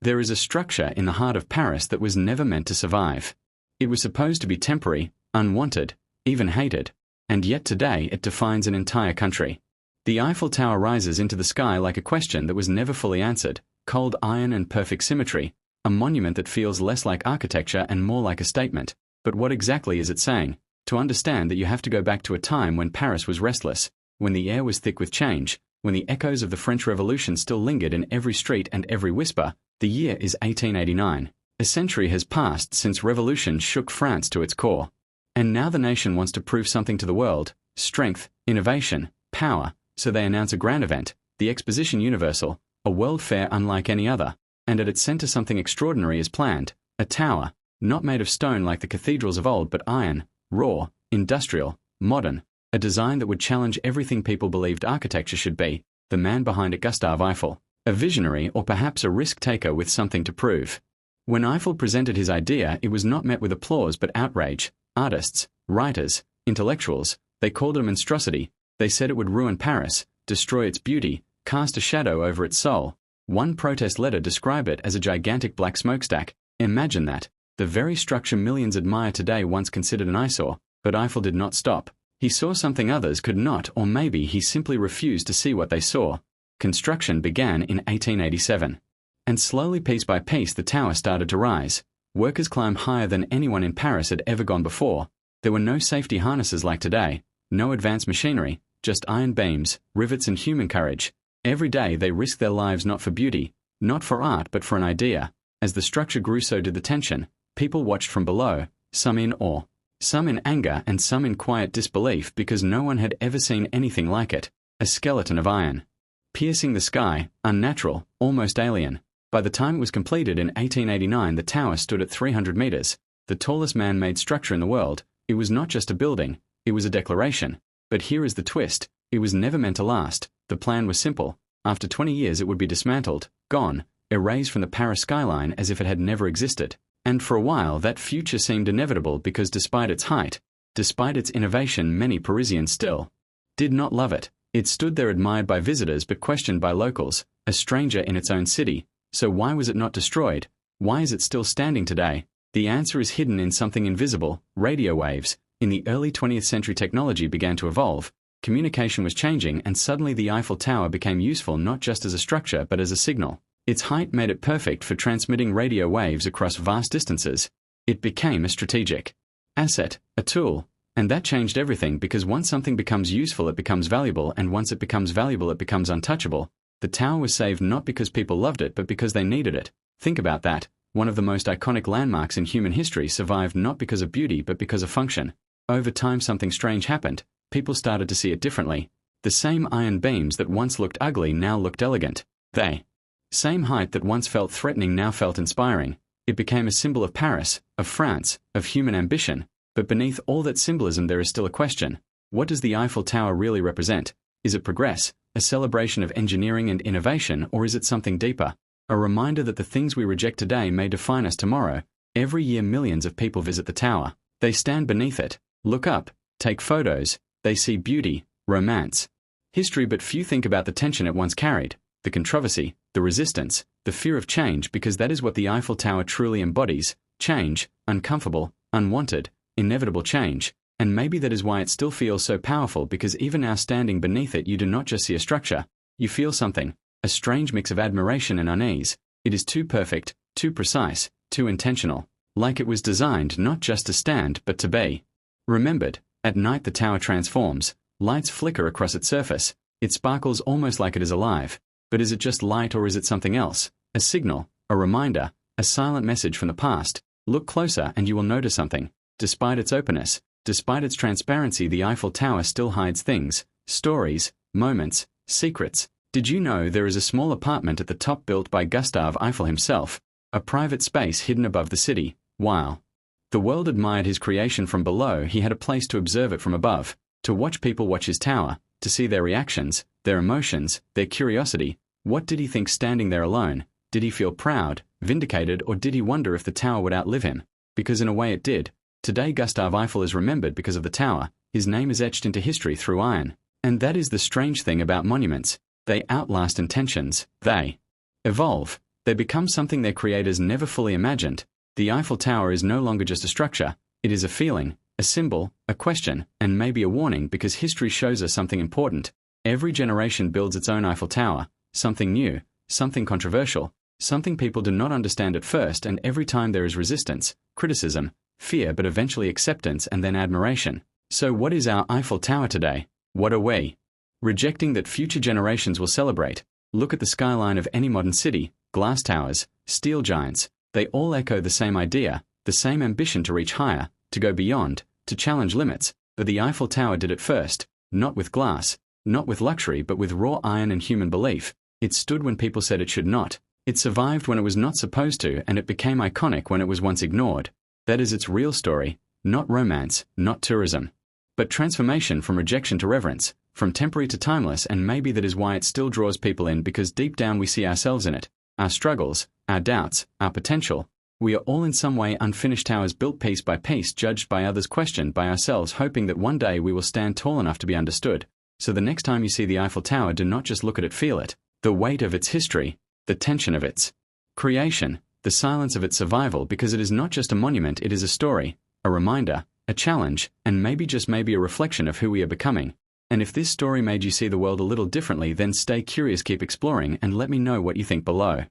There is a structure in the heart of Paris that was never meant to survive. It was supposed to be temporary, unwanted, even hated, and yet today it defines an entire country. The Eiffel Tower rises into the sky like a question that was never fully answered, cold iron and perfect symmetry, a monument that feels less like architecture and more like a statement. But what exactly is it saying? To understand that you have to go back to a time when Paris was restless, when the air was thick with change, when the echoes of the French Revolution still lingered in every street and every whisper. The year is 1889. A century has passed since revolution shook France to its core. And now the nation wants to prove something to the world: strength, innovation, power. So they announce a grand event, the Exposition Universal, a world fair unlike any other. And at its center something extraordinary is planned: a tower, not made of stone like the cathedrals of old, but iron, raw, industrial, modern, a design that would challenge everything people believed architecture should be. The man behind it, Gustave Eiffel, a visionary or perhaps a risk-taker with something to prove. When Eiffel presented his idea, it was not met with applause but outrage. Artists, writers, intellectuals, they called it a monstrosity. They said it would ruin Paris, destroy its beauty, cast a shadow over its soul. One protest letter described it as a gigantic black smokestack. Imagine that. The very structure millions admire today once considered an eyesore. But Eiffel did not stop. He saw something others could not, or maybe he simply refused to see what they saw. Construction began in 1887. And slowly, piece by piece, the tower started to rise. Workers climbed higher than anyone in Paris had ever gone before. There were no safety harnesses like today, no advanced machinery, just iron beams, rivets and human courage. Every day they risked their lives not for beauty, not for art, but for an idea. As the structure grew, so did the tension. People watched from below, some in awe, some in anger, and some in quiet disbelief, because no one had ever seen anything like it. A skeleton of iron, piercing the sky, unnatural, almost alien. By the time it was completed in 1889, the tower stood at 300 meters, the tallest man-made structure in the world. It was not just a building, it was a declaration. But here is the twist: it was never meant to last. The plan was simple. After 20 years it would be dismantled, gone, erased from the Paris skyline as if it had never existed. And for a while that future seemed inevitable, because despite its height, despite its innovation, many Parisians still did not love it. It stood there admired by visitors but questioned by locals, a stranger in its own city. So why was it not destroyed? Why is it still standing today? The answer is hidden in something invisible: radio waves. In the early 20th century, technology began to evolve. Communication was changing, and suddenly the Eiffel Tower became useful not just as a structure but as a signal. Its height made it perfect for transmitting radio waves across vast distances. It became a strategic asset, a tool. And that changed everything, because once something becomes useful it becomes valuable, and once it becomes valuable it becomes untouchable. The tower was saved not because people loved it but because they needed it. Think about that. One of the most iconic landmarks in human history survived not because of beauty but because of function. Over time something strange happened. People started to see it differently. The same iron beams that once looked ugly now looked elegant. The same height that once felt threatening now felt inspiring. It became a symbol of Paris, of France, of human ambition. But beneath all that symbolism there is still a question. What does the Eiffel Tower really represent? Is it progress, a celebration of engineering and innovation, or is it something deeper? A reminder that the things we reject today may define us tomorrow. Every year millions of people visit the tower. They stand beneath it, look up, take photos. They see beauty, romance, history, but few think about the tension it once carried, the controversy, the resistance, the fear of change, because that is what the Eiffel Tower truly embodies: change, uncomfortable, unwanted, inevitable change. And maybe that is why it still feels so powerful, because even now standing beneath it you do not just see a structure, you feel something, a strange mix of admiration and unease. It is too perfect, too precise, too intentional, like it was designed not just to stand but to be remembered. At night the tower transforms, lights flicker across its surface, it sparkles almost like it is alive. But is it just light, or is it something else? A signal, a reminder, a silent message from the past? Look closer and you will notice something. Despite its openness, despite its transparency, the Eiffel Tower still hides things, stories, moments, secrets. Did you know there is a small apartment at the top built by Gustave Eiffel himself? A private space hidden above the city. While the world admired his creation from below, he had a place to observe it from above, to watch people watch his tower, to see their reactions, their emotions, their curiosity. What did he think standing there alone? Did he feel proud, vindicated, or did he wonder if the tower would outlive him? Because in a way it did. Today Gustave Eiffel is remembered because of the tower. His name is etched into history through iron. And that is the strange thing about monuments. They outlast intentions. They evolve. They become something their creators never fully imagined. The Eiffel Tower is no longer just a structure, it is a feeling, a symbol, a question, and maybe a warning, because history shows us something important. Every generation builds its own Eiffel Tower, something new, something controversial, something people do not understand at first, and every time there is resistance, criticism, fear, but eventually acceptance and then admiration. So what is our Eiffel Tower today? What are we? Rejecting that future generations will celebrate. Look at the skyline of any modern city, glass towers, steel giants. They all echo the same idea, the same ambition to reach higher, to go beyond, to challenge limits. But the Eiffel Tower did it first, not with glass, not with luxury, but with raw iron and human belief. It stood when people said it should not. It survived when it was not supposed to, and it became iconic when it was once ignored. That is its real story, not romance, not tourism, but transformation from rejection to reverence, from temporary to timeless. And maybe that is why it still draws people in, because deep down we see ourselves in it, our struggles, our doubts, our potential. We are all in some way unfinished towers built piece by piece, judged by others, questioned by ourselves, hoping that one day we will stand tall enough to be understood. So the next time you see the Eiffel Tower, do not just look at it, feel it, the weight of its history, the tension of its creation, the silence of its survival, because it is not just a monument, it is a story, a reminder, a challenge, and maybe, just maybe, a reflection of who we are becoming. And if this story made you see the world a little differently, then stay curious, keep exploring, and let me know what you think below.